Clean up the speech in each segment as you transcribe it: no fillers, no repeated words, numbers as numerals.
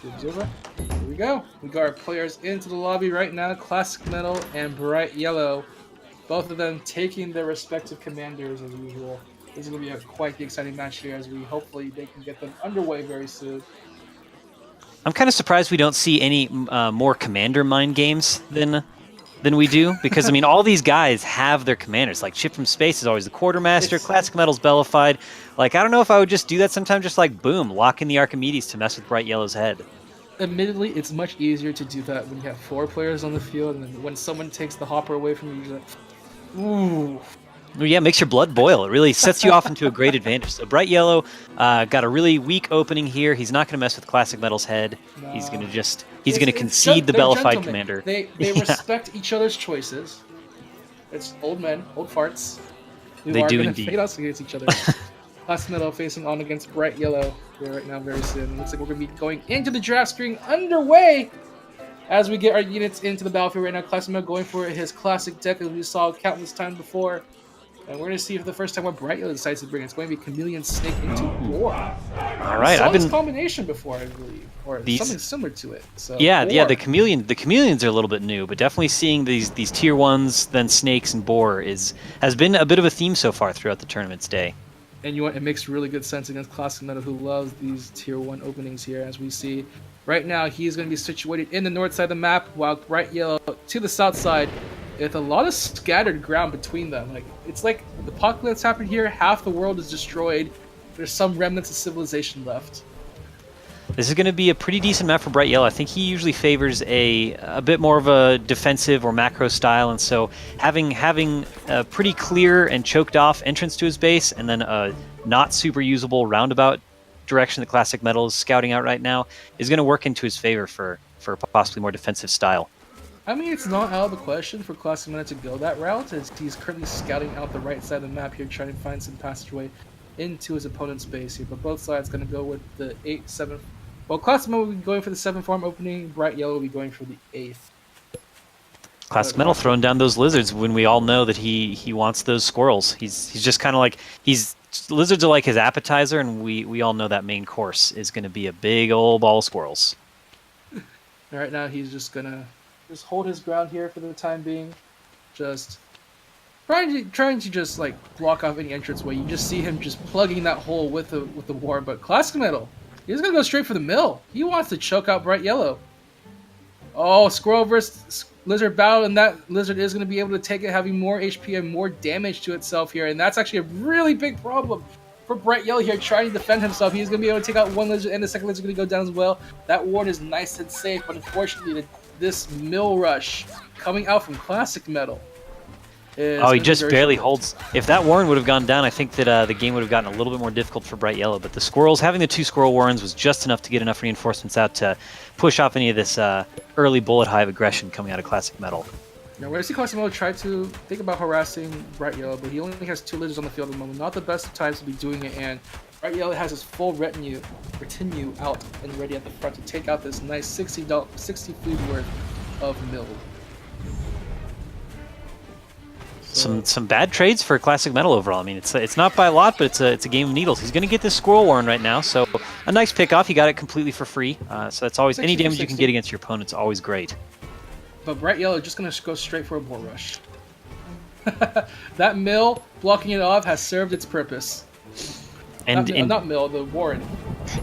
Here we go. We got our players into the lobby right now. ClassicMetal and BrightYellow, both of them taking their respective commanders as usual. This is going to be a quite the exciting match here as we hopefully they can get them underway very soon. I'm kind of surprised we don't see any more commander mind games than we do, because I mean all these guys have their commanders. Like Chip from Space is always the quartermaster. ClassicMetal's Bellified. Like I don't know if I would just do that sometimes. Just like boom, lock in the Archimedes to mess with BrightYellow's head. Admittedly, it's much easier to do that when you have 4 players on the field, and then when someone takes the hopper away from you, you're like, ooh. Well, yeah, it makes your blood boil. It really sets you off into a great advantage. So BrightYellow got a really weak opening here. He's not going to mess with ClassicMetal's head. No. He's going to concede the Bellified commander. They respect each other's choices. It's old men, old farts. They do indeed. Fade us against each other. ClassicMetal facing on against BrightYellow here right now very soon. Looks like we're going to be going into the draft screen underway as we get our units into the battlefield right now. ClassicMetal going for his classic deck as we saw countless times before. And we're going to see for the first time what BrightYellow decides to bring. It's going to be Chameleon Snake into War. All right, I've been this combination before, I believe, or something similar to it. So yeah, the chameleons are a little bit new, but definitely seeing these tier 1s, then snakes and boar has been a bit of a theme so far throughout the tournament's day. And you know what? It makes really good sense against ClassicMetal, who loves these tier 1 openings here. As we see right now, he's going to be situated in the north side of the map, while BrightYellow to the south side. With a lot of scattered ground between them. Like it's like the apocalypse happened here, half the world is destroyed. There's some remnants of civilization left. This is going to be a pretty decent map for BrightYellow. I think he usually favors a bit more of a defensive or macro style, and so having a pretty clear and choked off entrance to his base, and then a not super usable roundabout direction that ClassicMetal is scouting out right now is going to work into his favor for possibly more defensive style. I mean, it's not out of the question for ClassicMetal to go that route, as he's currently scouting out the right side of the map here, trying to find some passageway into his opponent's base here. But both sides going to go with the 8-7. Well, ClassicMetal will be going for the 7 farm opening. BrightYellow will be going for the 8th. ClassicMetal throwing down those lizards when we all know that he wants those squirrels. He's just kind of like lizards are like his appetizer, and we all know that main course is going to be a big old ball of squirrels. Right now, he's just gonna hold his ground here for the time being. Just trying to just like block off any entranceway. You just see him just plugging that hole with the war. But ClassicMetal, he's gonna go straight for the mill. He wants to choke out BrightYellow. Oh, squirrel versus lizard battle, and that lizard is gonna be able to take it, having more HP and more damage to itself here. And that's actually a really big problem for BrightYellow here, trying to defend himself. He's gonna be able to take out one lizard, and the second lizard is gonna go down as well. That ward is nice and safe, but unfortunately, this mill rush coming out from ClassicMetal. He just barely holds. If that Warren would have gone down, I think that the game would have gotten a little bit more difficult for BrightYellow. But the squirrels, having the 2 squirrel Warrens was just enough to get enough reinforcements out to push off any of this early bullet hive aggression coming out of ClassicMetal. Now, where I see ClassicMetal try to think about harassing BrightYellow, but he only has 2 lizards on the field at the moment. Not the best of times to be doing it, and BrightYellow has his full retinue out and ready at the front to take out this nice 60 food worth of mill. Some bad trades for ClassicMetal overall. I mean, it's not by a lot, but it's a game of needles. He's going to get this squirrel warren right now, so a nice pickoff. He got it completely for free. So that's always any damage you can get against your opponent's always great. But BrightYellow just going to go straight for a boar rush. That mill blocking it off has served its purpose. And not mill, the warren.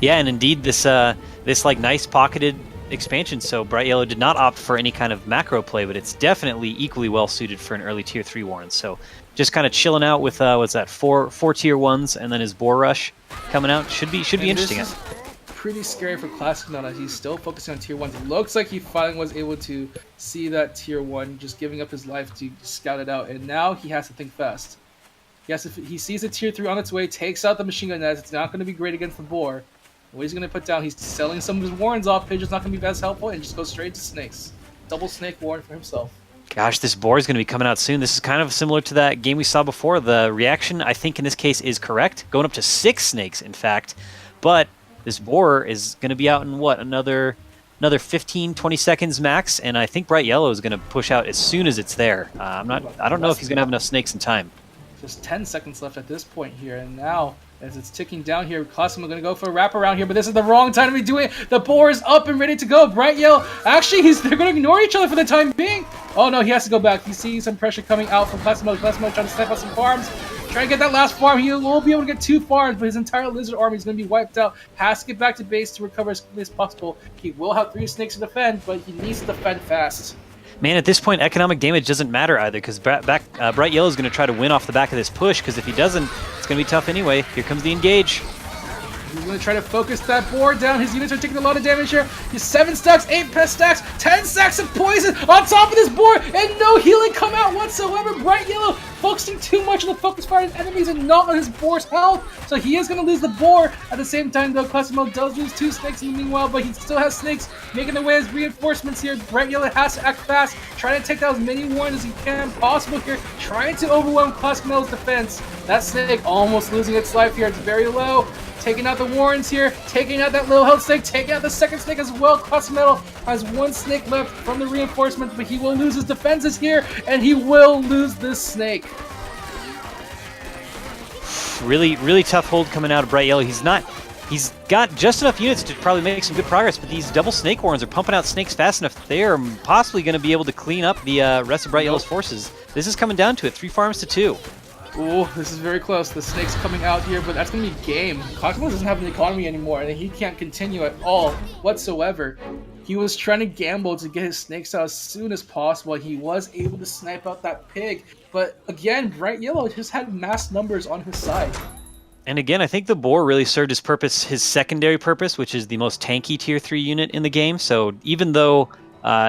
Yeah, and indeed this like nice pocketed expansion, so BrightYellow did not opt for any kind of macro play, but it's definitely equally well suited for an early tier 3 Warren. So just kind of chilling out with what's that, four tier 1s, and then his boar rush coming out should be interesting. This is pretty scary for ClassicMetal as he's still focusing on tier 1s. It looks like he finally was able to see that tier 1, just giving up his life to scout it out, and now he has to think fast. He sees a tier 3 on its way, takes out the machine gun nets. It's not going to be great against the boar. What he's going to put down, he's selling some of his warrens off. Pigeon's not going to be as helpful, and just go straight to snakes. Double snake warren for himself. Gosh, this boar is going to be coming out soon. This is kind of similar to that game we saw before. The reaction, I think, in this case is correct. Going up to 6 snakes, in fact. But this boar is going to be out in, what, another 15, 20 seconds max, and I think BrightYellow is going to push out as soon as it's there. I don't know if he's going to have enough snakes in time. Just 10 seconds left at this point here, and now As it's ticking down here, ClassicMetal gonna go for a wraparound here, but this is the wrong time to be doing it. The boar is up and ready to go. BrightYellow, actually, they're gonna ignore each other for the time being. Oh no, he has to go back. He's seeing some pressure coming out from ClassicMetal. ClassicMetal trying to snipe out some farms. Trying to get that last farm. He will be able to get 2 farms, but his entire lizard army is going to be wiped out. Has to get back to base to recover as quickly as possible. He will have 3 snakes to defend, but he needs to defend fast. Man, at this point, economic damage doesn't matter either, because BrightYellow is going to try to win off the back of this push, because if he doesn't, it's going to be tough anyway. Here comes the engage. He's going to try to focus that board down. His units are taking a lot of damage here. He's 7 stacks, 8 pest stacks, 10 stacks of poison on top of this board, and no healing come out whatsoever. BrightYellow focusing too much on the focus fire of his enemies and not on his boar's health. So he is going to lose the boar. At the same time, though, ClassicMetal does lose 2 snakes in the meanwhile, but he still has snakes making their way as reinforcements here. BrightYellow has to act fast, trying to take out as many warns as he can possible here, trying to overwhelm ClassicMetal's defense. That snake almost losing its life here. It's very low. Taking out the Warrens here, taking out that low health snake, taking out the second snake as well. ClassicMetal has 1 snake left from the reinforcement, but he will lose his defenses here, and he will lose this snake. Really, really tough hold coming out of BrightYellow. He's got just enough units to probably make some good progress, but these double snake warrens are pumping out snakes fast enough. They are possibly going to be able to clean up the rest of BrightYellow's forces. This is coming down to it, 3 farms to 2. Ooh, this is very close. The snake's coming out here, but that's going to be game. ClassicMetal doesn't have an economy anymore, and he can't continue at all whatsoever. He was trying to gamble to get his snakes out as soon as possible. He was able to snipe out that pig, but again, BrightYellow just had mass numbers on his side. And again, I think the boar really served his purpose, his secondary purpose, which is the most tanky tier 3 unit in the game. So even though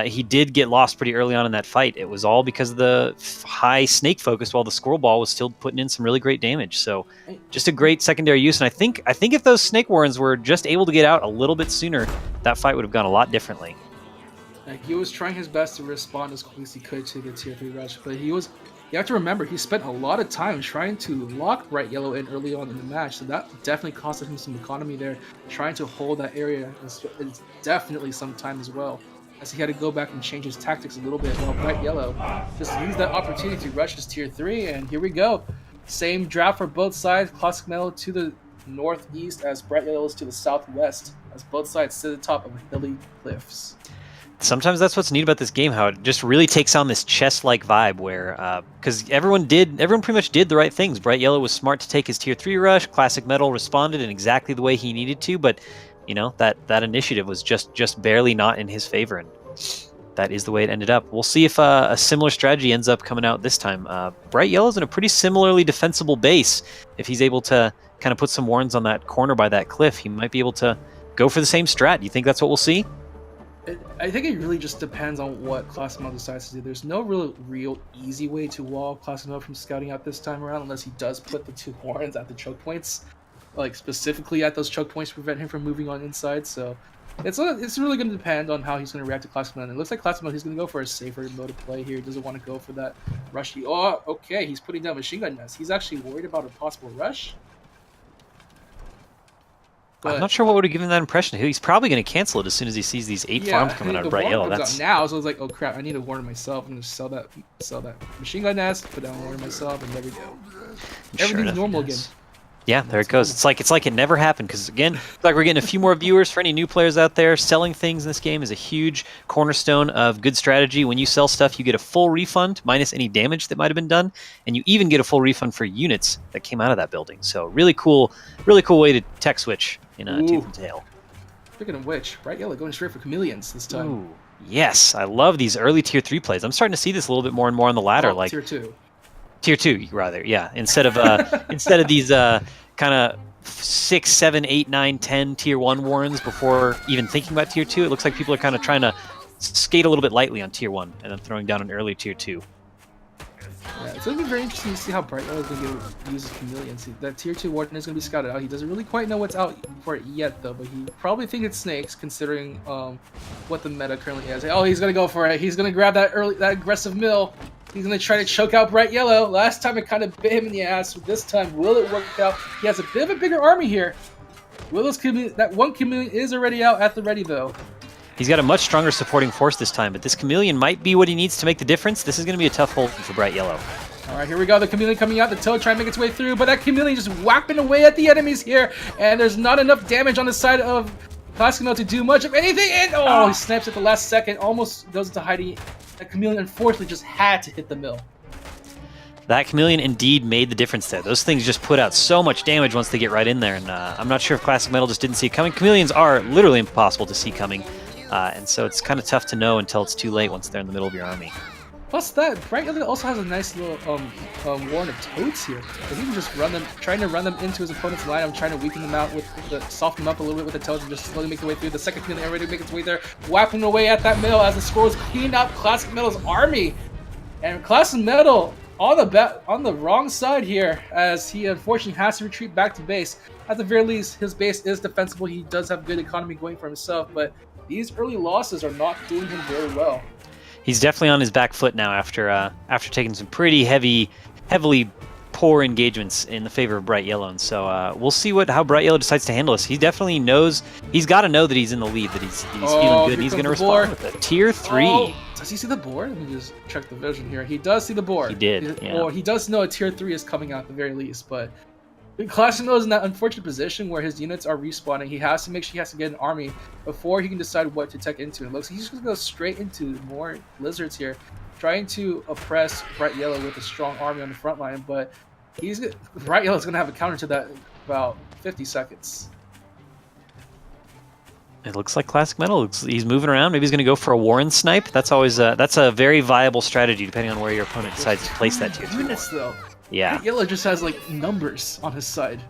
he did get lost pretty early on in that fight, it was all because of the high snake focus, while the squirrel ball was still putting in some really great damage. So just a great secondary use. And I think if those snake warrens were just able to get out a little bit sooner, that fight would have gone a lot differently. He was trying his best to respond as quickly as he could to the tier 3 rush, but you have to remember, he spent a lot of time trying to lock BrightYellow in early on in the match, so that definitely costed him some economy there. Trying to hold that area is definitely some time as well, as he had to go back and change his tactics a little bit, while BrightYellow just used that opportunity to rush his tier 3, and here we go. Same draft for both sides. ClassicMetal to the northeast as BrightYellow is to the southwest, as both sides sit at the top of hilly cliffs. Sometimes that's what's neat about this game, how it just really takes on this chess-like vibe where, because everyone pretty much did the right things. BrightYellow was smart to take his tier 3 rush, ClassicMetal responded in exactly the way he needed to, but, you know, that initiative was just barely not in his favor, and that is the way it ended up. We'll see if a similar strategy ends up coming out this time. BrightYellow's in a pretty similarly defensible base. If he's able to kind of put some warns on that corner by that cliff, he might be able to go for the same strat. You think that's what we'll see? I think it really just depends on what ClassicMetal decides to do. There's no real easy way to wall ClassicMetal from scouting out this time around, unless he does put the 2 warrens at the choke points, like specifically at those choke points to prevent him from moving on inside. So it's really going to depend on how he's going to react to ClassicMetal. It looks like ClassicMetal, he's going to go for a safer mode of play here. He doesn't want to go for that rushy. Oh, okay, he's putting down machine gun nest. He's actually worried about a possible rush. I'm not sure what would have given that impression. He's probably going to cancel it as soon as he sees these 8 farms coming out of BrightYellow. That's now, so I was like, oh crap, I need a warden myself. I'm going to sell that machine gun nest, put down a warden myself, and there we go. Everything's normal again. Yeah, there it goes. It's like it never happened, because again, it's like we're getting a few more viewers. For any new players out there, selling things in this game is a huge cornerstone of good strategy. When you sell stuff, you get a full refund minus any damage that might have been done, and you even get a full refund for units that came out of that building. So really cool way to tech switch in a Tooth and Tail. Speaking of which, BrightYellow going straight for chameleons this time. Ooh, yes, I love these early tier 3 plays. I'm starting to see this a little bit more and more on the ladder, like tier 2. Tier 2, rather, yeah. Instead of these kind of 6, 7, 8, 9, 10 tier 1 warrens before even thinking about tier 2, it looks like people are kind of trying to skate a little bit lightly on tier 1 and then throwing down an early tier 2. Yeah, it's going to be very interesting to see how BrightYellow is going to use his chameleons. That tier 2 warden is going to be scouted out. He doesn't really quite know what's out for it yet, though, but he probably thinks it's snakes, considering what the meta currently is. Oh, he's going to go for it. He's going to grab that aggressive mill. He's going to try to choke out BrightYellow. Last time it kind of bit him in the ass. This time, will it work out? He has a bit of a bigger army here. That one chameleon is already out at the ready, though. He's got a much stronger supporting force this time, but this chameleon might be what he needs to make the difference. This is going to be a tough hold for BrightYellow. All right, here we go. The Chameleon coming out. The Toad trying to make its way through, but that Chameleon just whapping away at the enemies here, and there's not enough damage on the side of ClassicMetal to do much of anything. And oh, he snipes at the last second, almost goes to hiding. That Chameleon unfortunately just had to hit the mill. That Chameleon indeed made the difference there. Those things just put out so much damage once they get right in there, and I'm not sure if ClassicMetal just didn't see it coming. Chameleons are literally impossible to see coming, and so it's kind of tough to know until it's too late once they're in the middle of your army. Plus that, BrightYellow also has a nice little warren of Toads here. So he can just run them, trying to run them into his opponent's line. I'm trying to weaken them out soften them up a little bit with the Toads and just slowly make their way through. The second Chameleon already make its way there, whapping away at that mill as the Squirrels clean up ClassicMetal's army. And ClassicMetal on the wrong side here, as he unfortunately has to retreat back to base. At the very least, his base is defensible. He does have good economy going for himself, but these early losses are not doing him very well. He's definitely on his back foot now after taking some pretty heavily poor engagements in the favor of BrightYellow, and so we'll see how BrightYellow decides to handle this. He definitely knows. He's got to know that he's in the lead, that he's feeling good. He's going to respond with a tier 3. Oh, does he see the board? Let me just check the vision here. He does see the board. He did. Yeah. Or he does know a tier 3 is coming out at the very least, but ClassicMetal is in that unfortunate position where his units are respawning. He has to make sure he has to get an army before he can decide what to tech into. It looks like he's just going to go straight into more lizards here, trying to oppress BrightYellow with a strong army on the front line, but BrightYellow is going to have a counter to that in about 50 seconds. It looks like ClassicMetal. He's moving around. Maybe he's going to go for a Warren snipe. That's always that's a very viable strategy depending on where your opponent decides to place that tier 3. Units though. Yeah. BrightYellow just has like numbers on his side.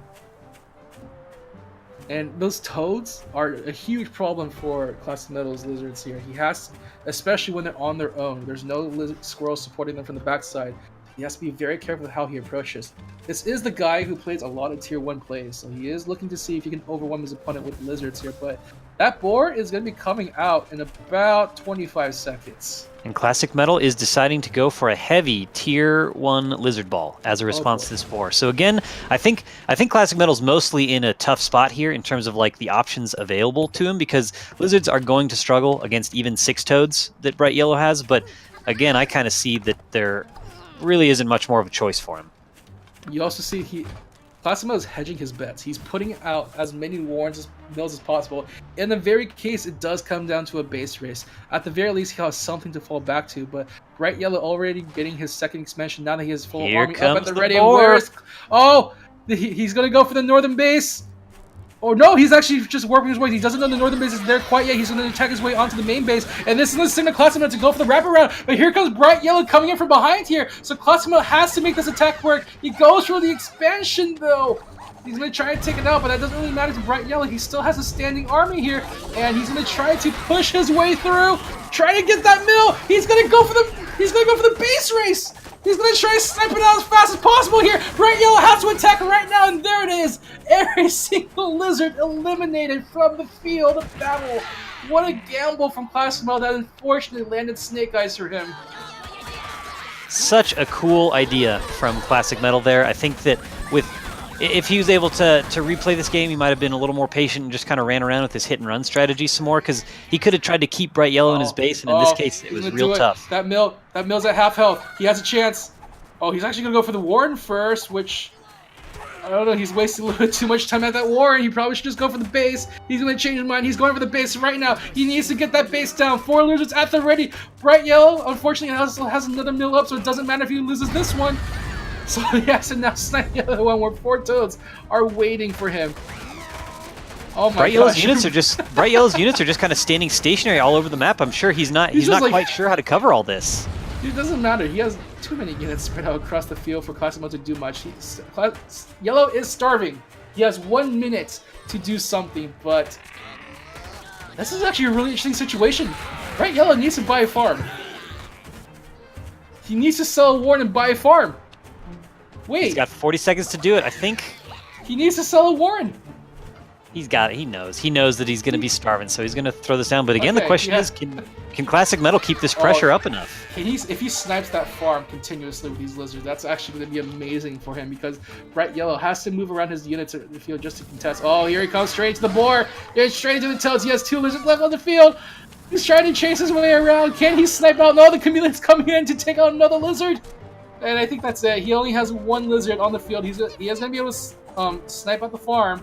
And those Toads are a huge problem for ClassicMetal's lizards here. He has, especially when they're on their own. There's no squirrels supporting them from the backside. He has to be very careful with how he approaches. This is the guy who plays a lot of tier 1 plays, so he is looking to see if he can overwhelm his opponent with lizards here, but that board is going to be coming out in about 25 seconds. And ClassicMetal is deciding to go for a heavy tier 1 lizard ball as a response to this boar. So again, I think ClassicMetal's mostly in a tough spot here in terms of like the options available to him, because lizards are going to struggle against even 6 toads that BrightYellow has, but again, I kind of see that there really isn't much more of a choice for him. You also see ClassicMetal is hedging his bets. He's putting out as many warrens mills as possible. In the very case it does come down to a base race, at the very least he has something to fall back to. But BrightYellow already getting his second expansion now that he has full army up at the ready. He's gonna go for the northern base. Oh no, he's actually just warping his way. He doesn't know the northern base is there quite yet. He's going to attack his way onto the main base. And this is the signal ClassicMetal to go for the wraparound. But here comes BrightYellow coming in from behind here. So ClassicMetal has to make this attack work. He goes for the expansion though. He's going to try and take it out, but that doesn't really matter to BrightYellow. He still has a standing army here. And he's going to try to push his way through. Try to get that mill. He's going to go for the base race. He's going to try to snipe it out as fast as possible here. BrightYellow has to attack right now, and there it is. Every single lizard eliminated from the field of battle. What a gamble from ClassicMetal that unfortunately landed Snake Eyes for him. Such a cool idea from ClassicMetal there. I think that if he was able to replay this game, he might have been a little more patient and just kind of ran around with his hit and run strategy some more, because he could have tried to keep BrightYellow in his base, and in this case, it was real tough. That mill's at half health. He has a chance. Oh, he's actually going to go for the Warren first, which, I don't know, he's wasting a little bit too much time at that Warren. He probably should just go for the base. He's going to change his mind. He's going for the base right now. He needs to get that base down. 4 lizards at the ready. BrightYellow, unfortunately, also has another mill up, so it doesn't matter if he loses this one. So he has to now snipe the other one where 4 toads are waiting for him. Oh my gosh. BrightYellow's units are just kind of standing stationary all over the map. I'm sure he's not quite sure how to cover all this. It doesn't matter. He has too many units spread out across the field for ClassicMetal to do much. Yellow is starving. He has 1 minute to do something, but this is actually a really interesting situation. BrightYellow needs to buy a farm. He needs to sell a warren and buy a farm. Wait. He's got 40 seconds to do it, I think. He needs to sell a warren. He's got it. He knows. He knows that he's going to be starving, so he's going to throw this down. But again, the question is, can ClassicMetal keep this pressure up enough? If he snipes that farm continuously with these lizards, that's actually going to be amazing for him, because BrightYellow has to move around his units in the field just to contest. Oh, here he comes straight to the boar. He's straight into the toads. He has 2 lizards left on the field. He's trying to chase his way around. Can he snipe out? No, the Chameleon's coming in to take out another lizard. And I think that's it. He only has one lizard on the field. He is gonna be able to snipe out the farm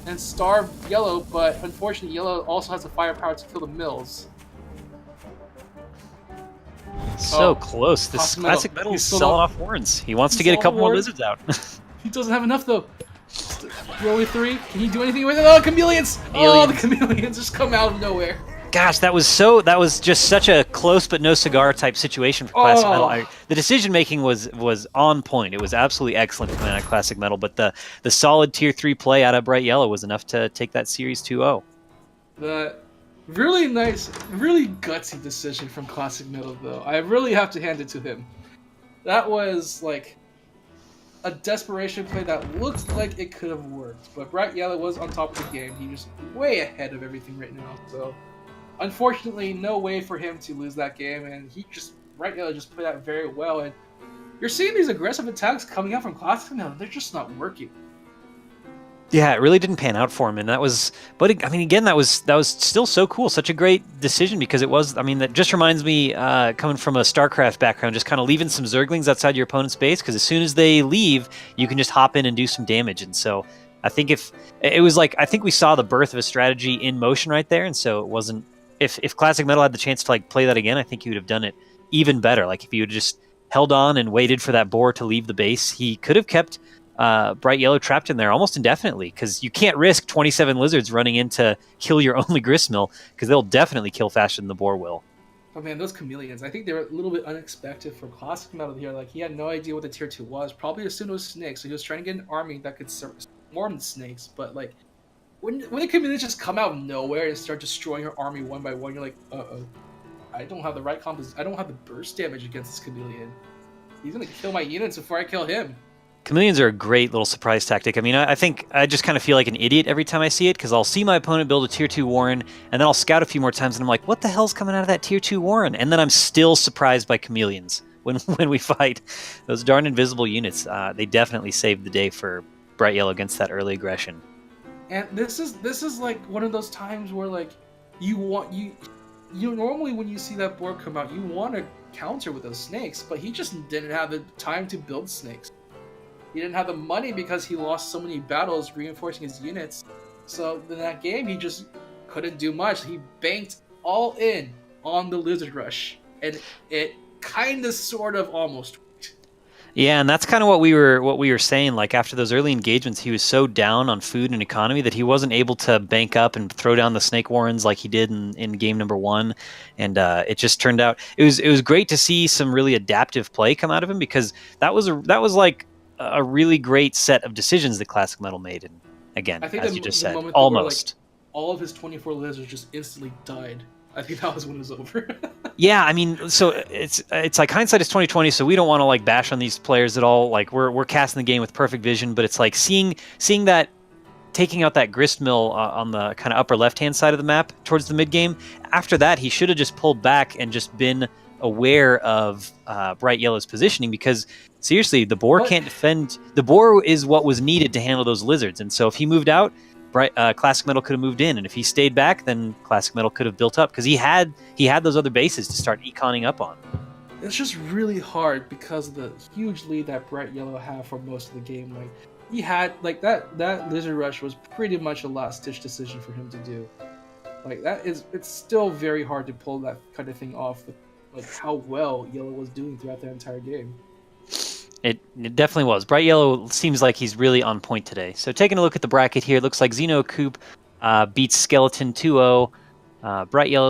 and starve Yellow, but unfortunately, Yellow also has the firepower to kill the mills. So close. This Classic Metal is selling off warrens. He wants to get a couple more lizards out. He doesn't have enough though. Only 3. Can he do anything with it? Oh, chameleons! Oh, the chameleons just come out of nowhere. Gosh, that was just such a close but no cigar type situation for Classic Metal. The decision making was on point. It was absolutely excellent coming out of Classic Metal, but the solid tier 3 play out of BrightYellow was enough to take that series 2-0. The really nice, really gutsy decision from Classic Metal though. I really have to hand it to him. That was like a desperation play that looked like it could have worked, but BrightYellow was on top of the game. He was way ahead of everything right now, so unfortunately, no way for him to lose that game, and BrightYellow just played out very well, and you're seeing these aggressive attacks coming out from Classic Metal. They're just not working. Yeah, it really didn't pan out for him, and that was. But I mean, again, that was still so cool. Such a great decision because it was. I mean, that just reminds me, coming from a StarCraft background, just kind of leaving some Zerglings outside your opponent's base because as soon as they leave, you can just hop in and do some damage. And so, I think I think we saw the birth of a strategy in motion right there, and so it wasn't. If Classic Metal had the chance to like play that again, I think he would have done it even better. Like if he would have just held on and waited for that boar to leave the base, he could have kept BrightYellow trapped in there almost indefinitely because you can't risk 27 lizards running in to kill your only gristmill because they'll definitely kill faster than the boar will. Oh man, those chameleons, I think they were a little bit unexpected for Classic Metal here. Like he had no idea what the tier 2 was, probably assumed it was snakes, so he was trying to get an army that could swarm the snakes, but like when the chameleons just come out of nowhere and start destroying your army one by one, you're like, uh-oh, I don't have the right I don't have the burst damage against this chameleon. He's gonna kill my units before I kill him. Chameleons are a great little surprise tactic. I mean, I think I just kind of feel like an idiot every time I see it because I'll see my opponent build a tier 2 Warren and then I'll scout a few more times and I'm like, what the hell's coming out of that tier 2 Warren? And then I'm still surprised by chameleons when we fight. Those darn invisible units, they definitely saved the day for BrightYellow against that early aggression. And this is like one of those times where like you normally when you see that board come out, you want to counter with those snakes, but he just didn't have the time to build snakes. He didn't have the money because he lost so many battles reinforcing his units. So in that game, he just couldn't do much. He banked all in on the Lizard Rush, and it kind of, sort of, almost worked. Yeah, and that's kind of what we were saying. Like after those early engagements, he was so down on food and economy that he wasn't able to bank up and throw down the Snake Warrens like he did in game number 1. And it just turned out it was great to see some really adaptive play come out of him because that was like a really great set of decisions that Classic Metal made. And again, as you just said, almost all of his 24 lizards just instantly died. I think that was when it was over. Yeah, I mean, so it's like hindsight is 2020, so we don't want to like bash on these players at all. Like we're casting the game with perfect vision, but it's like seeing that taking out that gristmill on the kind of upper left-hand side of the map towards the mid game. After that, he should have just pulled back and just been aware of BrightYellow's positioning because seriously, the boar can't defend. The boar is what was needed to handle those lizards, and so if he moved out, Classic Metal could have moved in, and if he stayed back, then Classic Metal could have built up because he had those other bases to start econing up on. It's just really hard because of the huge lead that BrightYellow had for most of the game. Like he had like that Lizard Rush was pretty much a last-ditch decision for him to do. Like it's still very hard to pull that kind of thing off. Like how well Yellow was doing throughout the entire game. It definitely was. BrightYellow seems like he's really on point today. So taking a look at the bracket here, it looks like Xeno Coop beats Skeleton 2-0. BrightYellow